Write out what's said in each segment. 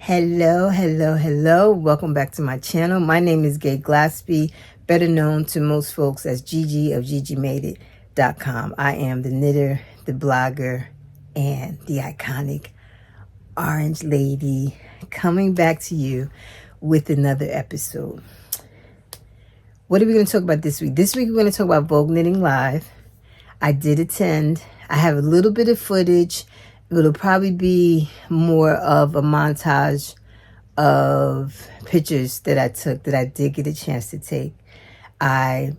Hello. Welcome back to my channel. My name is Gay Glaspie, better known to most folks as Gigi of GGmadeit.com. I am the knitter, the blogger, and the iconic Orange Lady coming back to you with another episode. What are we going to talk about this week? This week we're going to talk about Vogue Knitting Live. I did attend. I have a little bit of footage. It'll probably be more of a montage of pictures that I took that I did get a chance to take. I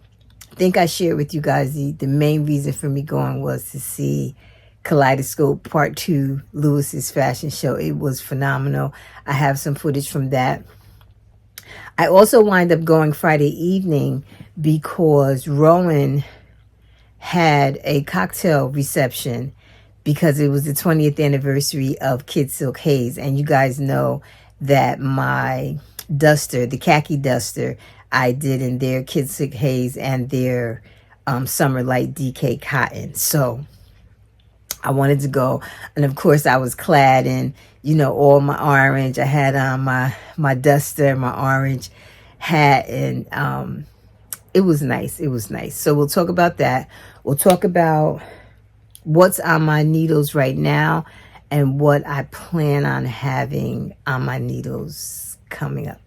think I shared with you guys the main reason for me going was to see Kaleidoscope Part 2, Lewis's fashion show. It was phenomenal. I have some footage from that. I also wind up going Friday evening because Rowan had a cocktail reception because it was the 20th anniversary of Kid Silk Haze. And you guys know that my duster, the khaki duster, I did in their Kid Silk Haze and their Summer Light DK cotton. So I wanted to go. And of course I was clad in, all my orange. I had on my duster, my orange hat, and it was nice. So we'll talk about that. We'll talk about what's on my needles right now and what I plan on having on my needles coming up.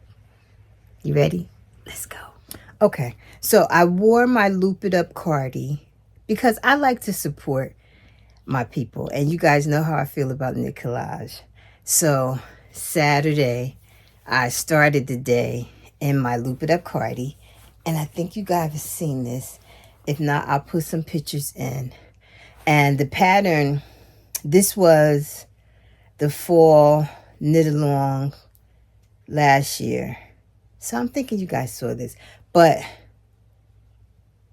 You ready? Let's go. Okay, so I wore my Loop It Up Cardi because I like to support my people, and you guys know how I feel about knit collage. So Saturday, I started the day in my Loop It Up Cardi, and I think you guys have seen this. If not, I'll put some pictures in. And the pattern, this was the fall knit along last year. So I'm thinking you guys saw this. But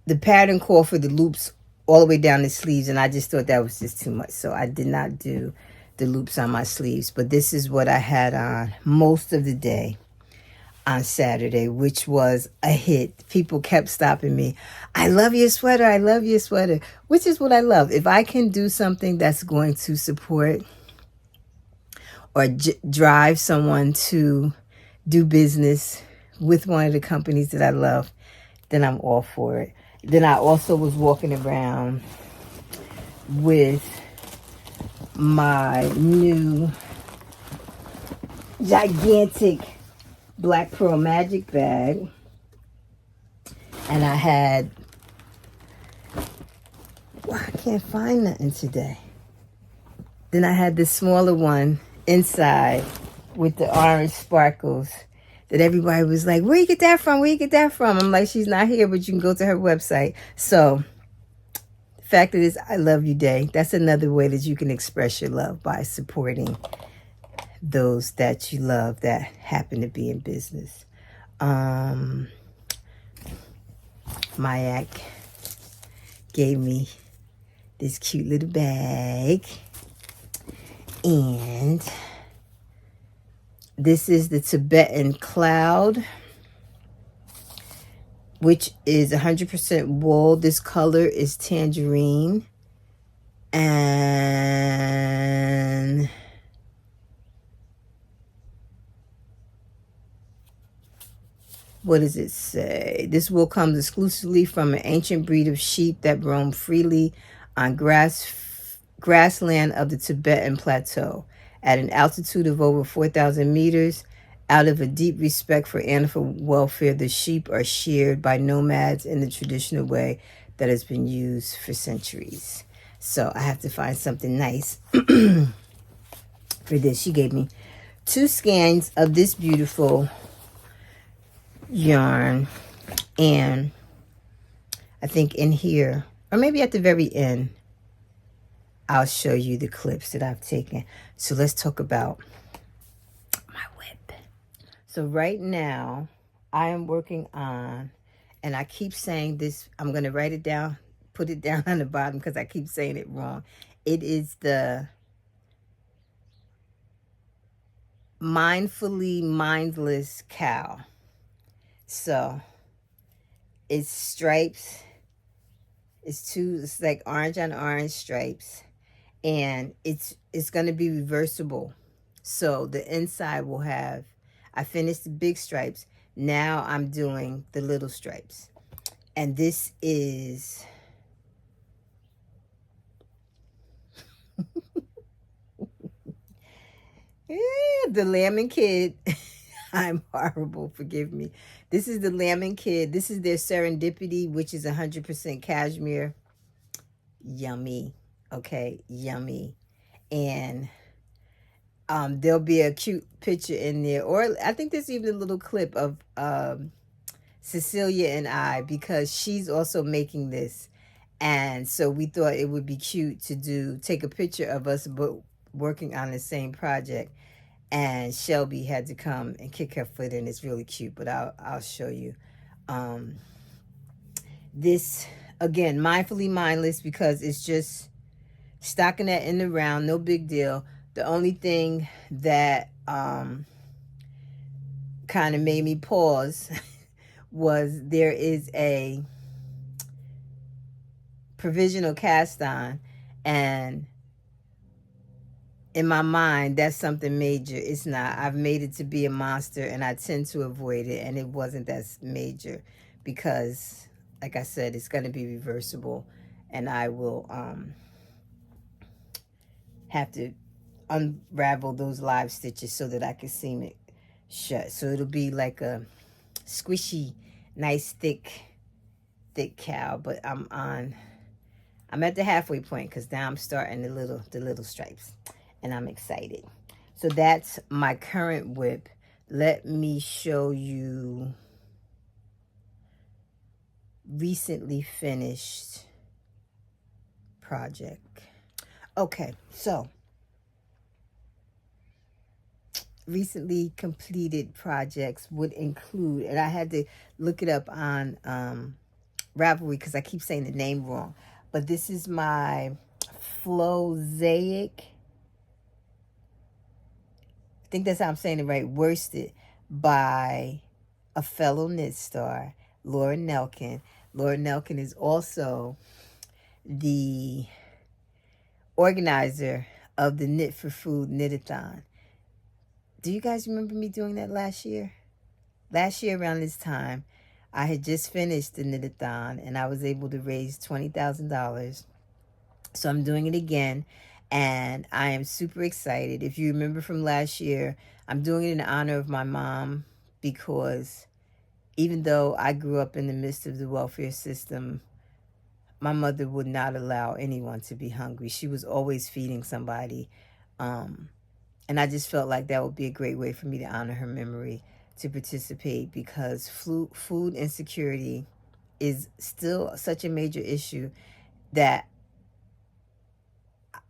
the pattern called for the loops all the way down the sleeves, and I just thought that was just too much. So I did not do the loops on my sleeves. But this is what I had on most of the day on Saturday, which was a hit. People kept stopping me. I love your sweater, which is what I love. If I can do something that's going to support or drive someone to do business with one of the companies that I love, then I'm all for it. Then I also was walking around with my new gigantic Black Pearl Magic bag, and I had, I can't find nothing today. Then I had this smaller one inside with the orange sparkles that everybody was like, where you get that from? I'm like, she's not here, but you can go to her website. So the fact is, I love you day. That's another way that you can express your love, by supporting those that you love that happen to be in business. Mayak gave me this cute little bag, and this is the Tibetan Cloud, which is 100% wool. This color is tangerine, and what does it say? This wool comes exclusively from an ancient breed of sheep that roam freely on grassland of the Tibetan Plateau at an altitude of over 4,000 meters. Out of a deep respect for animal welfare, the sheep are sheared by nomads in the traditional way that has been used for centuries. So I have to find something nice for this. She gave me 2 skeins of this beautiful yarn, and I think in here, or maybe at the very end, I'll show you the clips that I've taken. So let's talk about my whip. So right now I am working on, and I keep saying this, I'm going to write it down, put it down on the bottom because I keep saying it wrong. It is the Mindfully Mindless Cow. So it's stripes. It's like orange on orange stripes, and it's going to be reversible So the inside will have, I finished the big stripes. Now I'm doing the little stripes. And this is the Lamb and Kid. I'm horrible, forgive me. This is the Lamb and Kid. This is their Serendipity, which is 100% cashmere. Yummy. Okay, yummy. And there'll be a cute picture in there, or I think there's even a little clip of Cecilia and I, because she's also making this, and so we thought it would be cute to take a picture of us but working on the same project. And Shelby had to come and kick her foot in. It's really cute, but I'll show you. This again, mindfully mindless, because it's just stockinette in the round, no big deal. The only thing that kind of made me pause was there is a provisional cast on, and in my mind that's something major. It's not. I've made it to be a monster, and I tend to avoid it, and it wasn't that major because, like I said, it's going to be reversible, and I will have to unravel those live stitches so that I can seam it shut. So it'll be like a squishy, nice, thick cowl. But I'm at the halfway point because now I'm starting the little stripes, and I'm excited. So that's my current whip. Let me show you recently finished project. Okay, so recently completed projects would include, and I had to look it up on Ravelry because I keep saying the name wrong, but this is my Flosaic, I think that's how I'm saying it right, worsted by a fellow knit star, Laura Nelkin. Laura Nelkin is also the organizer of the Knit for Food Knitathon. Do you guys remember me doing that last year? Last year around this time, I had just finished the Knitathon and I was able to raise $20,000. So I'm doing it again, and I am super excited. If you remember from last year, I'm doing it in honor of my mom, because even though I grew up in the midst of the welfare system, my mother would not allow anyone to be hungry. She was always feeding somebody. And I just felt like that would be a great way for me to honor her memory, to participate, because food insecurity is still such a major issue that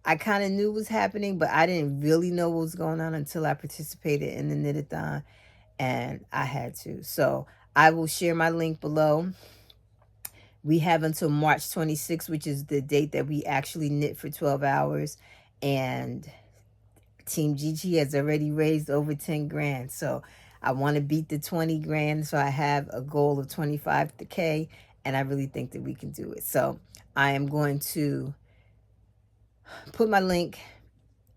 I kind of knew was happening, but I didn't really know what was going on until I participated in the Knitathon, and I had to. So I will share my link below. We have until March 26th, which is the date that we actually knit for 12 hours. And Team GG has already raised over 10 grand. So I want to beat the 20 grand. So I have a goal of 25K, and I really think that we can do it. So I am going to put my link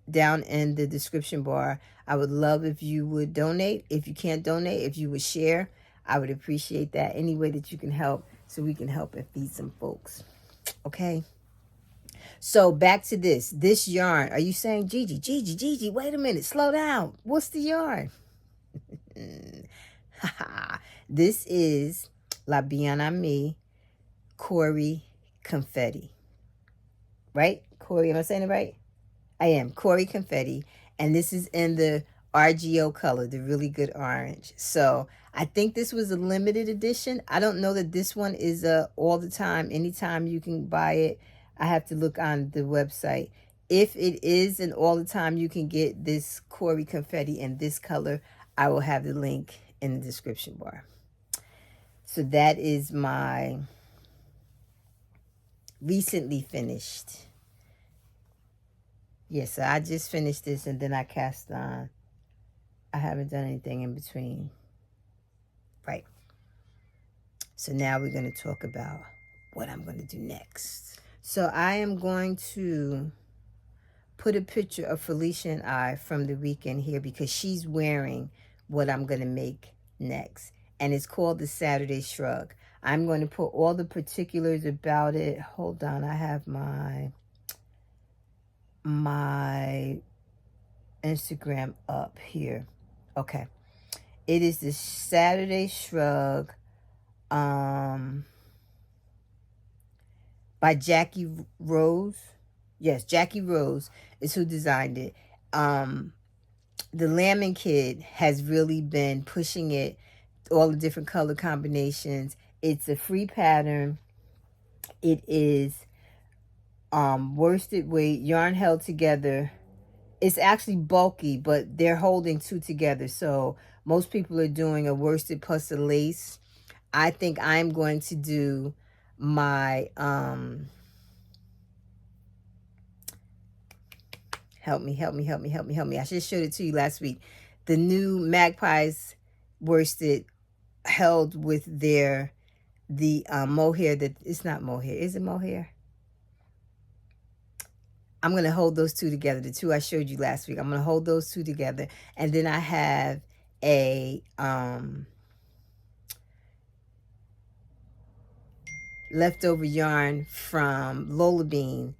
down in the description bar. I would love if you would donate. If you can't donate, if you would share, I would appreciate that. Any way that you can help, so we can help and feed some folks. Okay. So back to this yarn. Are you saying, Gigi, wait a minute, slow down. What's the yarn? This is La Bien Amie Cory Confetti. Right? Cory, am I saying it right? I am. Cory Confetti. And this is in the RGO color, the really good orange. So I think this was a limited edition. I don't know that this one is all the time. Anytime you can buy it. I have to look on the website. If it is an all the time you can get this Cory Confetti in this color, I will have the link in the description bar. So that is my recently finished. Yes, so I just finished this and then I cast on. I haven't done anything in between. Right. So now we're going to talk about what I'm going to do next. So I am going to put a picture of Felicia and I from the weekend here because she's wearing what I'm going to make next. And it's called the Saturday Shrug. I'm going to put all the particulars about it. Hold on, I have my Instagram up here. Okay. It is the Saturday Shrug by Jackie Rose. Yes, Jackie Rose is who designed it. The Lemon Kid has really been pushing it, all the different color combinations. It's a free pattern. It is worsted weight, yarn held together. It's actually bulky, but they're holding two together. So most people are doing a worsted plus a lace. I think I'm going to do my help me. I should have showed it to you last week. The new Magpies worsted held with the mohair that it's not mohair. Is it mohair? I'm going to hold those two together. The two I showed you last week. I'm going to hold those two together. And then I have a leftover yarn from Lola Bean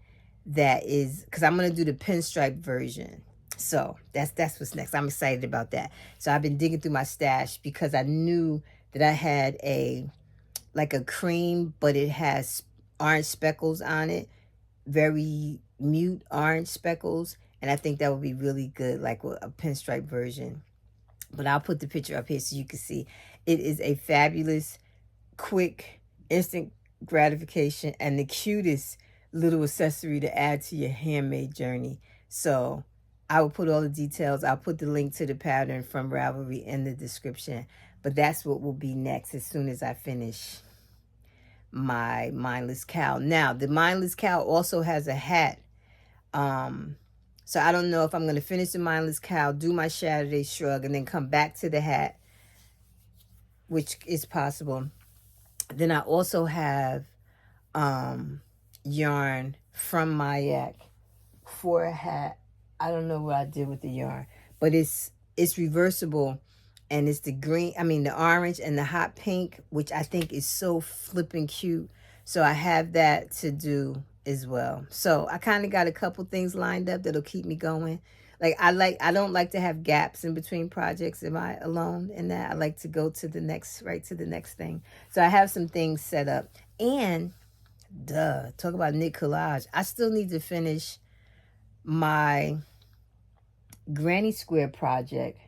that is, because I'm going to do the pinstripe version. So that's what's next. I'm excited about that. So I've been digging through my stash because I knew that I had like a cream, but it has orange speckles on it. Very mute orange speckles. And I think that would be really good, like a pinstripe version. But I'll put the picture up here so you can see. It is a fabulous, quick, instant gratification and the cutest little accessory to add to your handmade journey. So I will put all the details. I'll put the link to the pattern from Ravelry in the description. But that's what will be next as soon as I finish my mindless cow. Now, the mindless cow also has a hat. So I don't know if I'm going to finish the mindless cow, do my Saturday Shrug, and then come back to the hat, which is possible. Then I also have yarn from Mayak for a hat. I don't know what I did with the yarn, but it's reversible, and it's the green, the orange and the hot pink, which I think is so flipping cute. So I have that to do as well. So I kind of got a couple things lined up that'll keep me going. I don't like to have gaps in between projects. Am I alone in that? I like to go to the next, right to the next thing. So I have some things set up. And talk about knit collage. I still need to finish my Granny Square project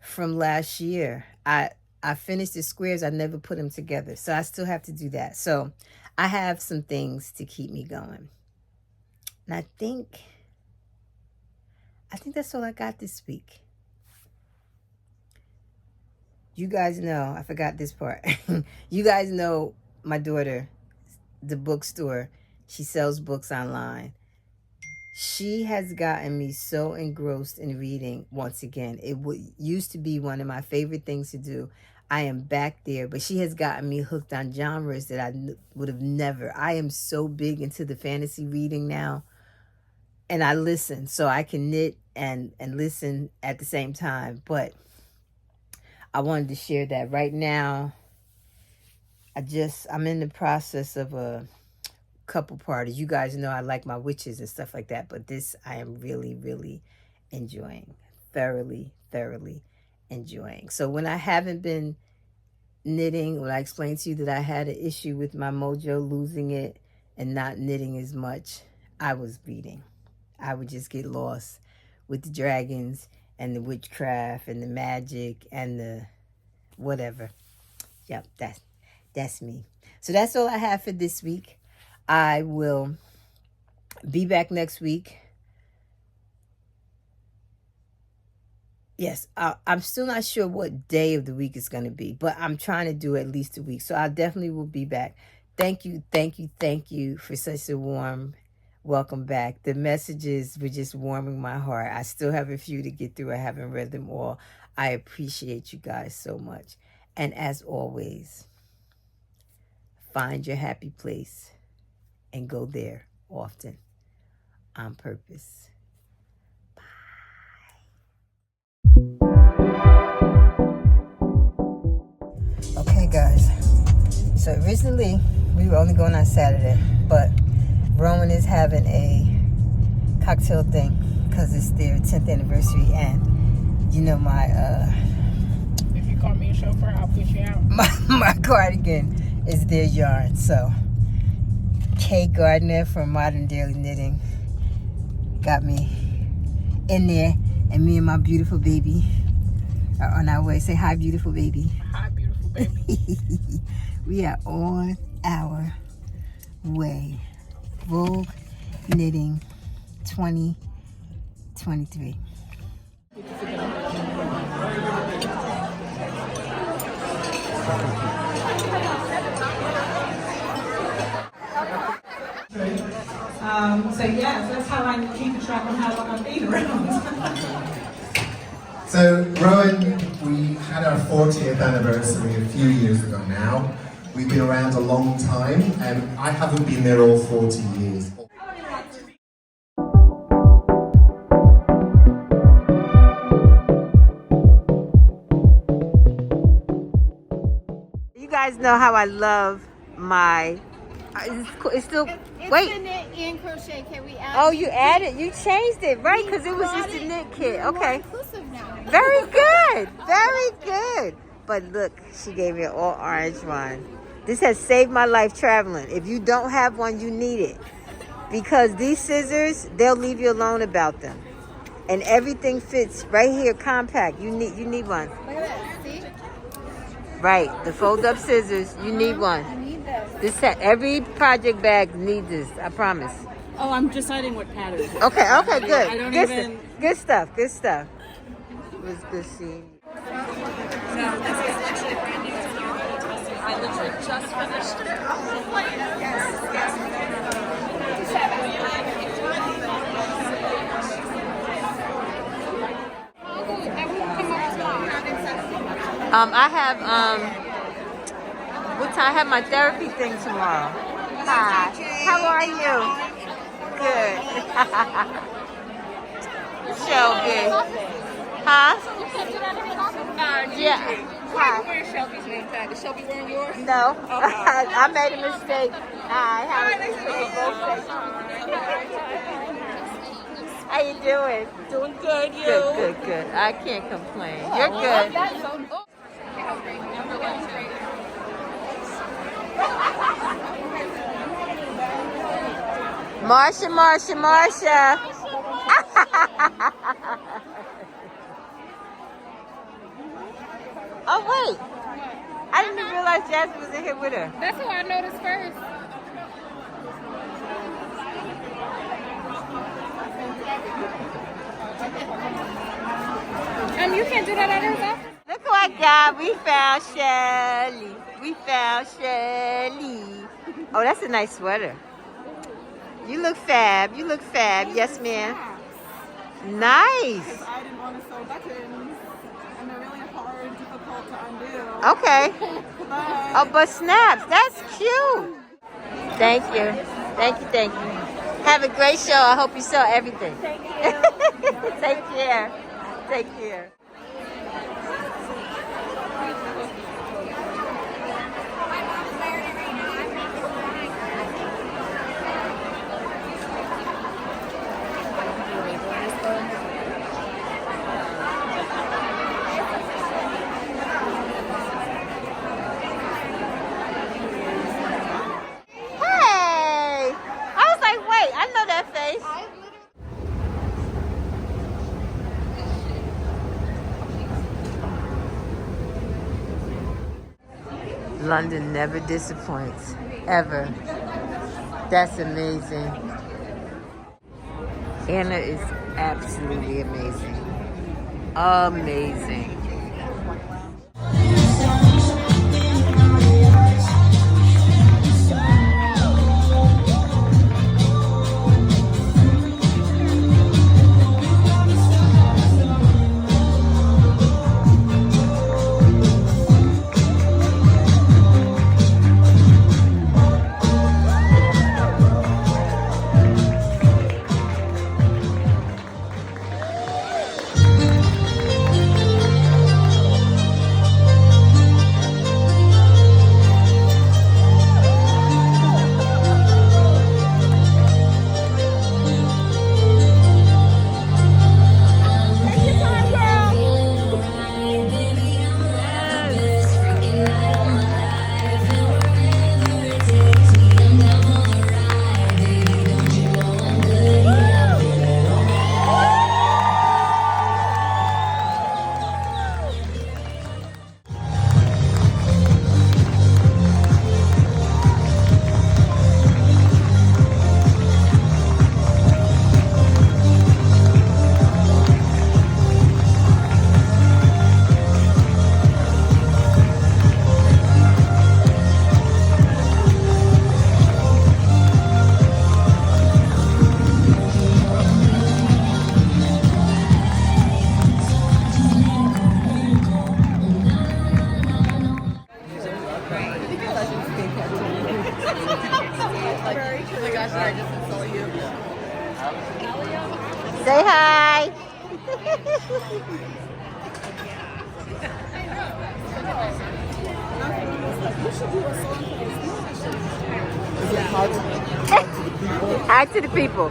from last year. I finished the squares. I never put them together. So I still have to do that. So I have some things to keep me going. And I think that's all I got this week. You guys know, I forgot this part. You guys know my daughter, the bookstore. She sells books online. She has gotten me so engrossed in reading once again. It used to be one of my favorite things to do. I am back there, but she has gotten me hooked on genres that I would have never. I am so big into the fantasy reading now. And I listen, so I can knit and listen at the same time. But I wanted to share that right now. I'm in the process of a couple parties. You guys know I like my witches and stuff like that, but this I am really, really enjoying. Thoroughly enjoying. So when I haven't been knitting, when I explained to you that I had an issue with my mojo, losing it and not knitting as much, I was reading. I would just get lost with the dragons and the witchcraft and the magic and the whatever. Yep, that's me. So that's all I have for this week. I will be back next week. Yes, I'm still not sure what day of the week it's going to be, but I'm trying to do at least a week. So I definitely will be back. Thank you for such a warm welcome back. The messages were just warming my heart. I still have a few to get through. I haven't read them all. I appreciate you guys so much. And as always, find your happy place and go there often on purpose. So originally we were only going on Saturday, but Rowan is having a cocktail thing because it's their 10th anniversary, and you know my If you call me a chauffeur, I'll put you out. my cardigan is their yarn. So Kay Gardner from Modern Daily Knitting got me in there, and me and my beautiful baby are on our way. Say hi, beautiful baby. Hi, beautiful baby. We are on our way. Vogue Knitting 2023. So yes, that's how I keep track on how long I've been around. So, Rowan, we had our 40th anniversary a few years ago now. We've been around a long time, and I haven't been there all 40 years. You guys know how I love my. It's still. Wait. It's the knit and crochet. Can we add? Oh, you added. You changed it, right? Because it was just a knit kit. Okay. Inclusive now. Very good. Very good. But look, she gave me an all orange one. This has saved my life traveling. If you don't have one, you need it. Because these scissors, they'll leave you alone about them. And everything fits right here, compact. You need one. Look at this. See? Right. The fold up scissors, you need one. I need this. This set, every project bag needs this, I promise. Oh, I'm deciding what pattern. Okay, good. I don't Good even- Good stuff. It was good seeing you. No, this is actually brand new to me. I literally just finished it. I have what time? I have my therapy thing tomorrow. Hi. How are you? Good. Shelby. Huh? Yeah. Hi. Where's Shelby's name tag? Is Shelby wearing yours? No. I made a mistake. Hi. How are you doing? Doing good, you. Good. I can't complain. You're good. Marsha. Oh, wait. I didn't even realize Jasmine was in here with her. That's who I noticed first. You can't do that at his office. Look who I got. We found Shelly. Oh, that's a nice sweater. You look fab. Yes, ma'am. Nice. I didn't want to sew buttons, and they're really hard, difficult to undo. Okay. But Oh, but snaps. That's cute. Thank you. Have a great show. I hope you saw everything. Thank you. Take care. Hey! I was like, wait, I know that face. London never disappoints, ever. That's amazing. Anna is absolutely amazing. Amazing. Act to the people.